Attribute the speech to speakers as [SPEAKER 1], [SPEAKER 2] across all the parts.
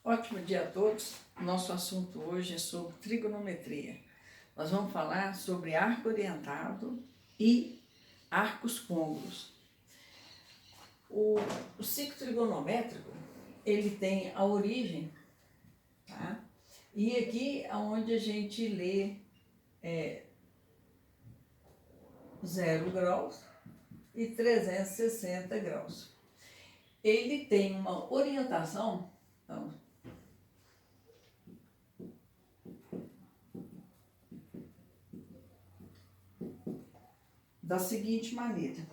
[SPEAKER 1] Ótimo dia a todos. Nosso assunto hoje é sobre trigonometria. Nós vamos falar sobre arco orientado e arcos côncavos. O ciclo trigonométrico, ele tem a origem, tá? E aqui é onde a gente lê 0 graus e 360 graus. Ele tem uma orientação, então, da seguinte maneira: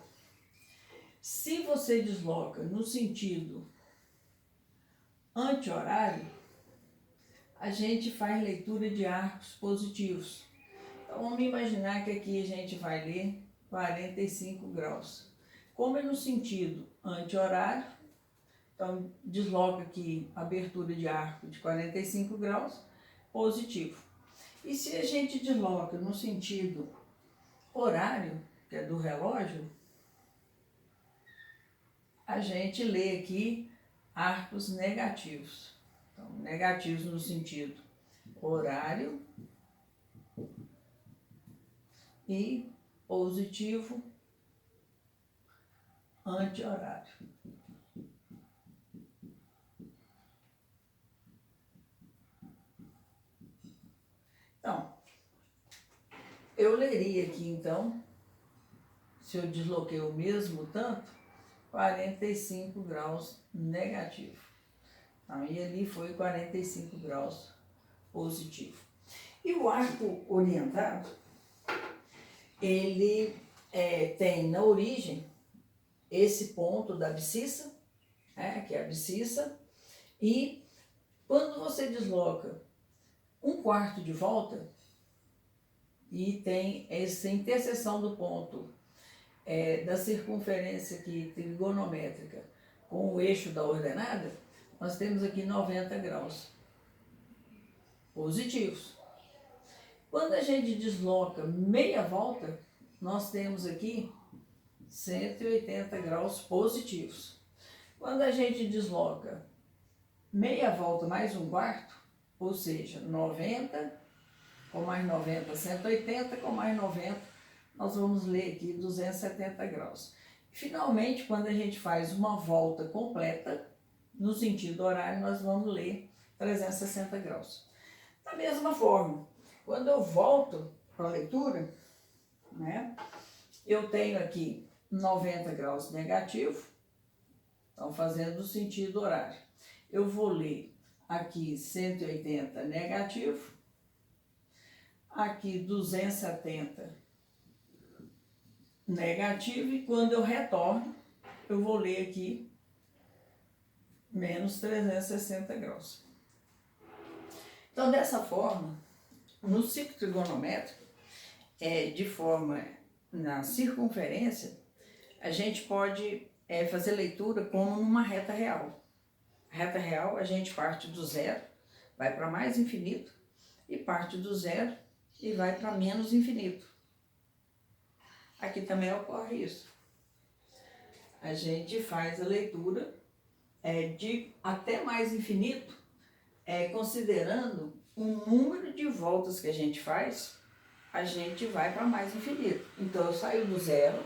[SPEAKER 1] se você desloca no sentido anti-horário, a gente faz leitura de arcos positivos. Então vamos imaginar que aqui a gente vai ler 45 graus. Como é no sentido anti-horário, então desloca aqui a abertura de arco de 45 graus, positivo. E se a gente desloca no sentido horário, que é do relógio, a gente lê aqui arcos negativos. Então, negativos no sentido horário e positivo anti-horário. Então, eu leria aqui então, se eu desloquei o mesmo tanto, 45 graus negativo. Então, e ali foi 45 graus positivo. E o arco orientado, ele tem na origem esse ponto da abscissa, que é a abscissa, e quando você desloca 1/4 de volta, e tem essa interseção do ponto da circunferência aqui trigonométrica com o eixo da ordenada, nós temos aqui 90 graus positivos. Quando a gente desloca meia volta, nós temos aqui 180 graus positivos. Quando a gente desloca meia volta mais 1/4, ou seja, 90, com mais 90, 180, com mais 90, nós vamos ler aqui 270 graus. Finalmente, quando a gente faz uma volta completa, no sentido horário, nós vamos ler 360 graus. Da mesma forma, quando eu volto para a leitura, eu tenho aqui 90 graus negativo, então fazendo o sentido horário. Eu vou ler aqui 180 negativo, aqui 270 negativo, e quando eu retorno, eu vou ler aqui menos 360 graus. Então, dessa forma, no ciclo trigonométrico, de forma na circunferência, a gente pode fazer leitura como numa reta real. A reta real, a gente parte do zero, vai para mais infinito, e parte do zero e vai para menos infinito. Aqui também ocorre isso. A gente faz a leitura de até mais infinito, considerando o número de voltas que a gente faz, a gente vai para mais infinito. Então eu saio do zero,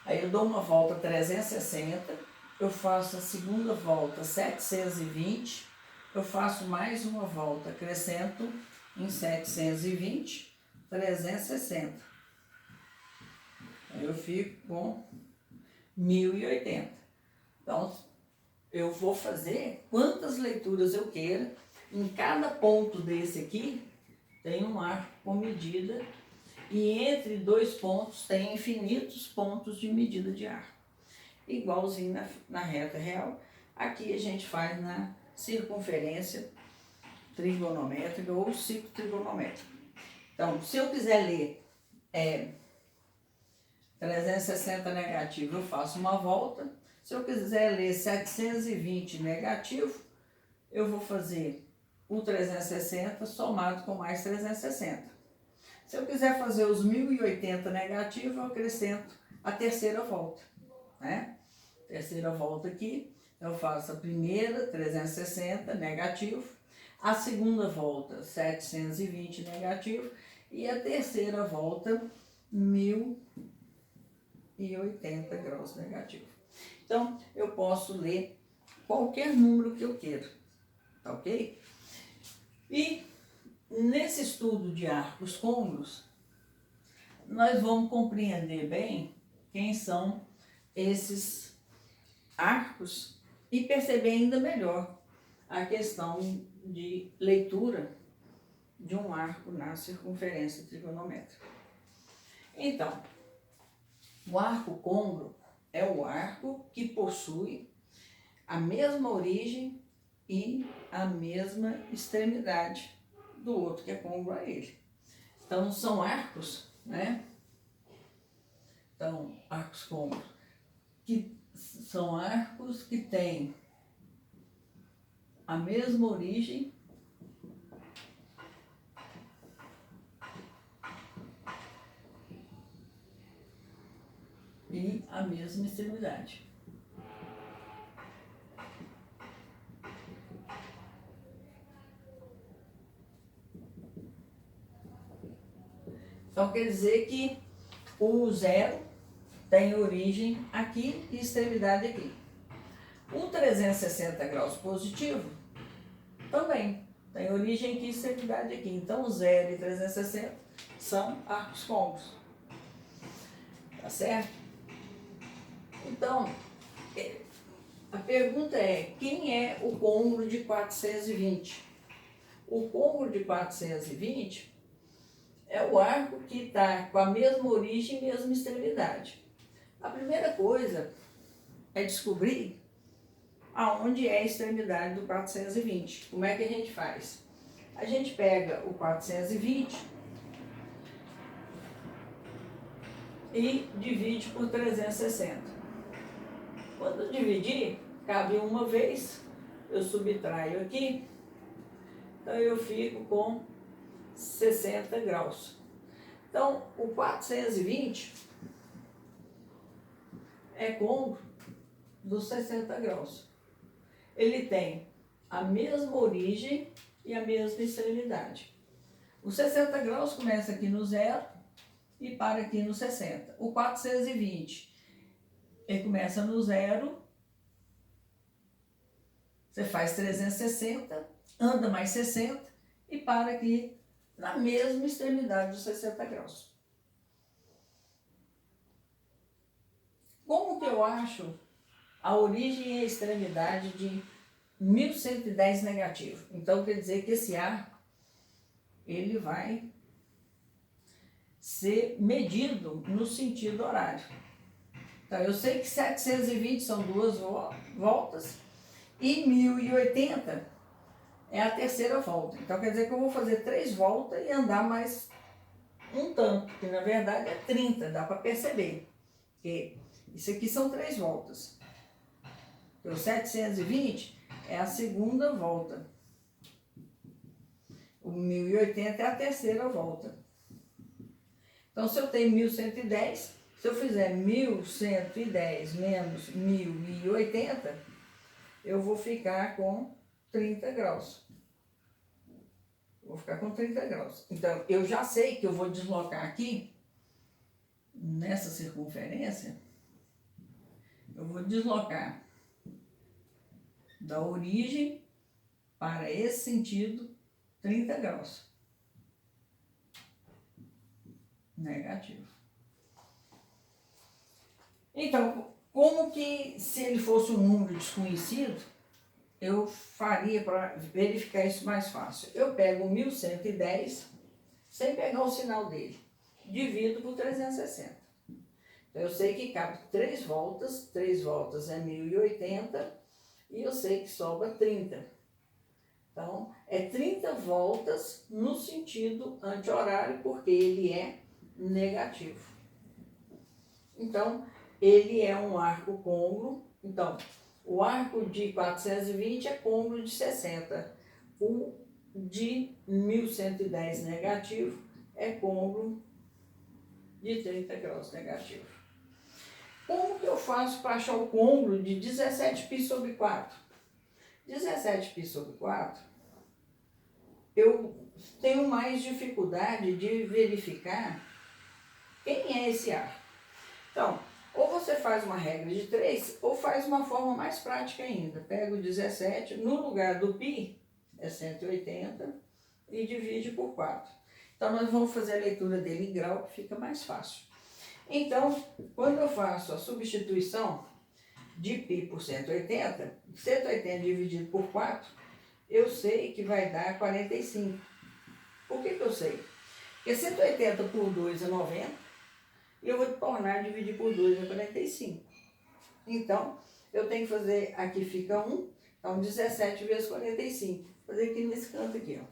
[SPEAKER 1] aí eu dou uma volta 360, eu faço a segunda volta 720, eu faço mais uma volta, acrescento em 720, 360. Aí eu fico com 1080. Então, eu vou fazer quantas leituras eu queira. Em cada ponto desse aqui, tem um arco com medida, e entre dois pontos tem infinitos pontos de medida de arco. Igualzinho na reta real, aqui a gente faz na circunferência trigonométrica ou ciclo trigonométrico. Então, se eu quiser ler 360 negativo, eu faço uma volta. Se eu quiser ler 720 negativo, eu vou fazer o 360 somado com mais 360. Se eu quiser fazer os 1080 negativo, eu acrescento a terceira volta, Terceira volta aqui, eu faço a primeira 360 negativo, a segunda volta 720 negativo e a terceira volta 1080 graus negativo. Então, eu posso ler qualquer número que eu queira, tá ok? E nesse estudo de arcos côncavos, nós vamos compreender bem quem são esses arcos e perceber ainda melhor a questão de leitura de um arco na circunferência trigonométrica. Então, o arco côncavo é o arco que possui a mesma origem e a mesma extremidade do outro que é côncavo a ele. Então, são arcos, né? Então, arcos côncavos, que são arcos que têm a mesma origem e a mesma extremidade. Então, quer dizer que o zero tem origem aqui e extremidade aqui. O 360 graus positivo também tem origem aqui e extremidade aqui. Então, o 0 e 360 são arcos côncavos. Tá certo? Então, a pergunta é, quem é o côncavo de 420? O côncavo de 420 é o arco que está com a mesma origem e mesma extremidade. A primeira coisa é descobrir aonde é a extremidade do 420. Como é que a gente faz? A gente pega o 420 e divide por 360. Quando dividir, cabe uma vez, eu subtraio aqui, então eu fico com 60 graus. Então, o 420 é côncavo dos 60 graus. Ele tem a mesma origem e a mesma extremidade. Os 60 graus começa aqui no 0 e para aqui no 60. O 420, ele começa no 0, você faz 360, anda mais 60 e para aqui na mesma extremidade dos 60 graus. Como que eu acho a origem e a extremidade de 1110 negativo? Então, quer dizer que esse arco, ele vai ser medido no sentido horário. Então, eu sei que 720 são 2 voltas e 1080 é a terceira volta. Então, quer dizer que eu vou fazer 3 voltas e andar mais um tanto, que na verdade é 30, dá para perceber. Porque isso aqui são 3 voltas. Então, 720 é a segunda volta. O 1080 é a terceira volta. Então, se eu tenho 1110, se eu fizer 1110 menos 1080, eu vou ficar com 30 graus. Vou ficar com 30 graus. Então, eu já sei que eu vou deslocar aqui, nessa circunferência, eu vou deslocar da origem para esse sentido 30 graus. Negativo. Então, como que, se ele fosse um número desconhecido, eu faria para verificar isso mais fácil? Eu pego o 1110, sem pegar o sinal dele, divido por 360. Então, eu sei que cabe 3 voltas é 1080, e eu sei que sobra 30. Então, é 30 voltas no sentido anti-horário, porque ele é negativo. Então, ele é um arco côncavo. Então, o arco de 420 é côncavo de 60. O de 1110 negativo é côncavo de 30 graus negativo. Como que eu faço para achar o côngruo de 17π sobre 4? 17π sobre 4, eu tenho mais dificuldade de verificar quem é esse ar. Então, ou você faz uma regra de 3, ou faz uma forma mais prática ainda. Pega o 17, no lugar do π, é 180, e divide por 4. Então, nós vamos fazer a leitura dele em grau, que fica mais fácil. Então, quando eu faço a substituição de π por 180, 180 dividido por 4, eu sei que vai dar 45. Por que eu sei? Porque 180 por 2 é 90, e eu vou tornar a dividir por 2 é 45. Então, eu tenho que fazer, aqui fica 1, então 17 vezes 45. Vou fazer aqui nesse canto aqui, ó.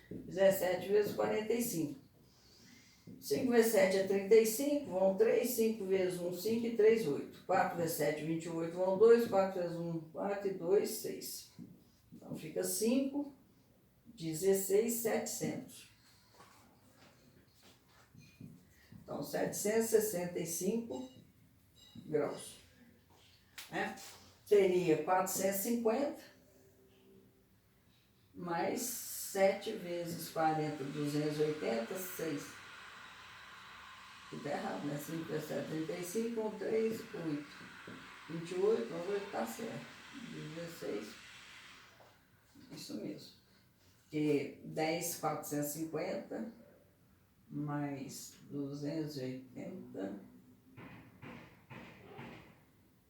[SPEAKER 1] 17 vezes 45. 5 vezes 7 é 35, vão 3, 5 vezes 1, 5 e 3, 8. 4 vezes 7, 28, vão 2, 4 vezes 1, 4 e 2, 6. Então fica 5, 16, 700. Então 765 graus. Né? Seria 450 mais 7 vezes 40, 280, 6. Tudo errado, né? 5 vezes 7, 35, 1, 3, 8. 28, 8 tá certo. 16. Isso mesmo. Que 10, 450 mais 280.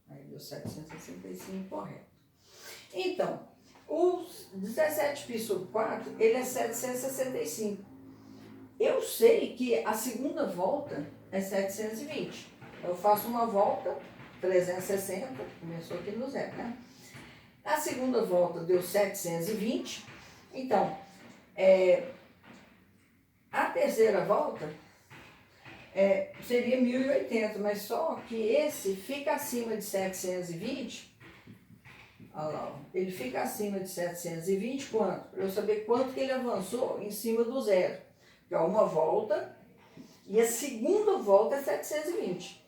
[SPEAKER 1] Aí deu 765, correto. Então, o 17π sobre 4, ele é 765. Eu sei que a segunda volta é 720. Eu faço uma volta, 360, começou aqui no zero, né? A segunda volta deu 720. Então, a terceira volta seria 1080, mas só que esse fica acima de 720. Olha lá, ó, ele fica acima de 720 quanto? Para eu saber quanto que ele avançou em cima do zero. Que é uma volta, e a segunda volta é 720.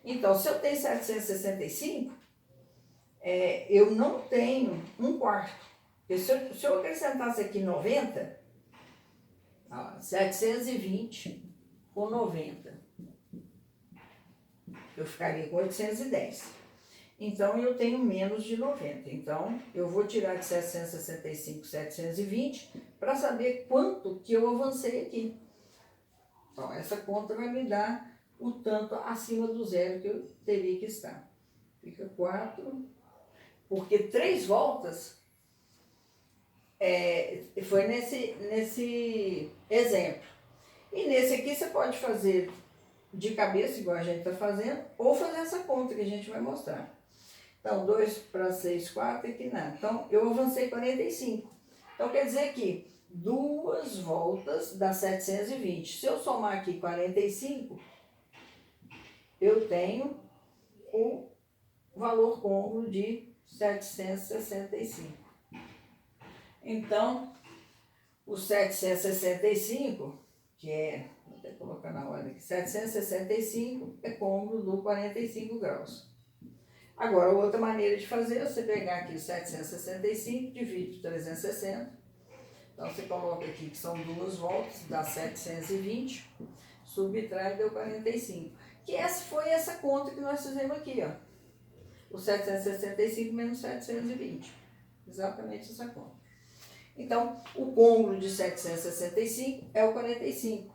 [SPEAKER 1] Então, se eu tenho 765, eu não tenho 1/4. Porque se eu acrescentasse aqui 90, ó, 720 com 90, eu ficaria com 810. Então, eu tenho menos de 90. Então, eu vou tirar de 765, 720, para saber quanto que eu avancei aqui. Então, essa conta vai me dar o tanto acima do zero que eu teria que estar. Fica 4, porque 3 voltas foi nesse exemplo. E nesse aqui você pode fazer de cabeça, igual a gente está fazendo, ou fazer essa conta que a gente vai mostrar. Então, 2 para 6, 4, aqui nada. Então, eu avancei 45. Então, quer dizer que 2 voltas dá 720. Se eu somar aqui 45, eu tenho o valor côngruo de 765. Então, o 765, que vou até colocar na ordem aqui, 765 é côngruo do 45 graus. Agora, outra maneira de fazer é você pegar aqui o 765, divide por 360. Então, você coloca aqui que são 2 voltas, dá 720, subtrai, deu 45. Que foi essa conta que nós fizemos aqui, ó. O 765 menos 720. Exatamente essa conta. Então, o côngruo de 765 é o 45.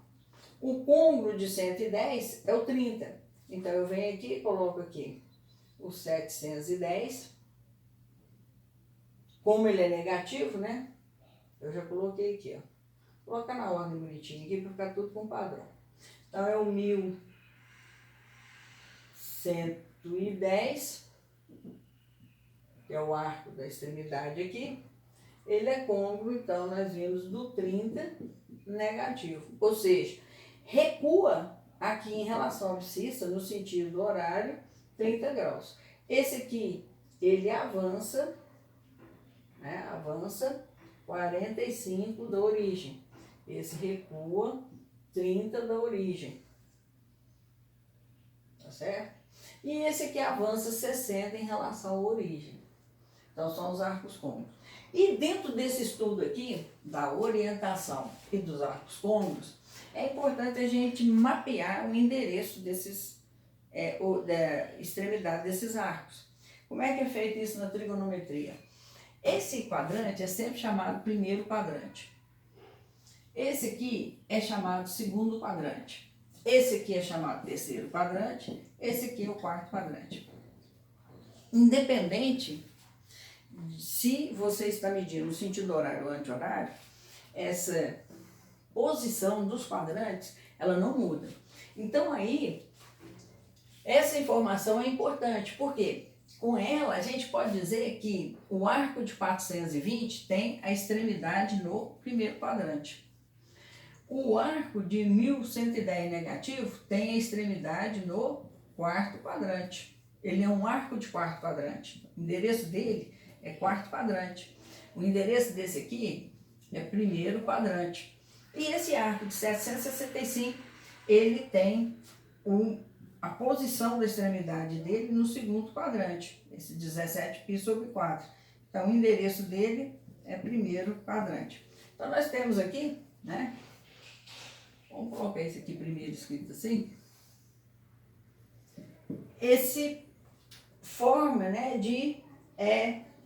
[SPEAKER 1] O côngruo de 110 é o 30. Então, eu venho aqui e coloco aqui o 710. Como ele é negativo, né? Eu já coloquei aqui, ó. Vou colocar na ordem bonitinha aqui para ficar tudo com padrão. Então, é o 1110, que é o arco da extremidade aqui. Ele é côngruo, então, nós vimos do 30 negativo. Ou seja, recua aqui em relação à abscissa, no sentido horário, 30 graus. Esse aqui, ele avança, né? Avança 45 da origem. Esse recua 30 da origem. Tá certo? E esse aqui avança 60 em relação à origem. Então são os arcos cônicos. E dentro desse estudo aqui, da orientação e dos arcos cônicos, é importante a gente mapear o endereço desses, da extremidade desses arcos. Como é que é feito isso na trigonometria? Esse quadrante é sempre chamado primeiro quadrante. Esse aqui é chamado segundo quadrante. Esse aqui é chamado terceiro quadrante. Esse aqui é o quarto quadrante. Independente se você está medindo no sentido horário ou anti-horário, essa posição dos quadrantes, ela não muda. Então aí, essa informação é importante, porque com ela a gente pode dizer que o arco de 420 tem a extremidade no primeiro quadrante. O arco de 1110 negativo tem a extremidade no quarto quadrante. Ele é um arco de quarto quadrante. O endereço dele é quarto quadrante. O endereço desse aqui é primeiro quadrante. E esse arco de 765, ele tem a posição da extremidade dele no segundo quadrante. Esse 17π/4. Então, o endereço dele é primeiro quadrante. Então, nós temos aqui, né? Vamos colocar esse aqui primeiro escrito assim. Esse forma, né, de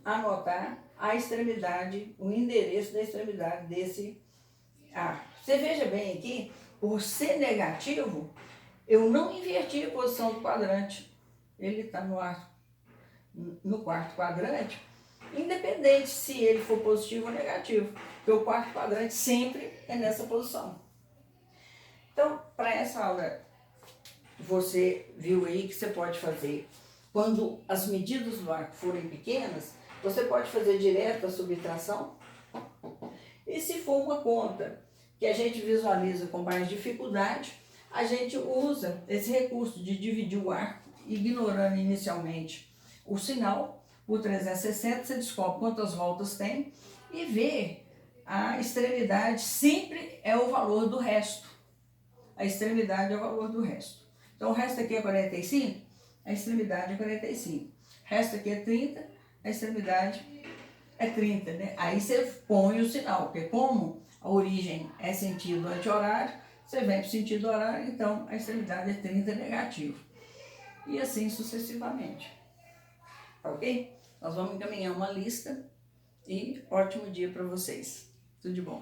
[SPEAKER 1] anotar a extremidade, o endereço da extremidade desse arco. Você veja bem aqui, por ser negativo, eu não inverti a posição do quadrante. Ele está no quarto quadrante, independente se ele for positivo ou negativo, porque o quarto quadrante sempre é nessa posição. Então, para essa aula, você viu aí que você pode fazer, quando as medidas do arco forem pequenas, você pode fazer direto a subtração. E se for uma conta que a gente visualiza com mais dificuldade, a gente usa esse recurso de dividir o arco, ignorando inicialmente o sinal, por 360, você descobre quantas voltas tem e vê a extremidade sempre é o valor do resto. A extremidade é o valor do resto. Então o resto aqui é 45, a extremidade é 45. O resto aqui é 30, a extremidade é 30, né? Aí você põe o sinal, porque como a origem é sentido anti-horário, você vem para o sentido horário, então a extremidade é 30 negativo. E assim sucessivamente. Tá ok? Nós vamos encaminhar uma lista e ótimo dia para vocês. Tudo de bom.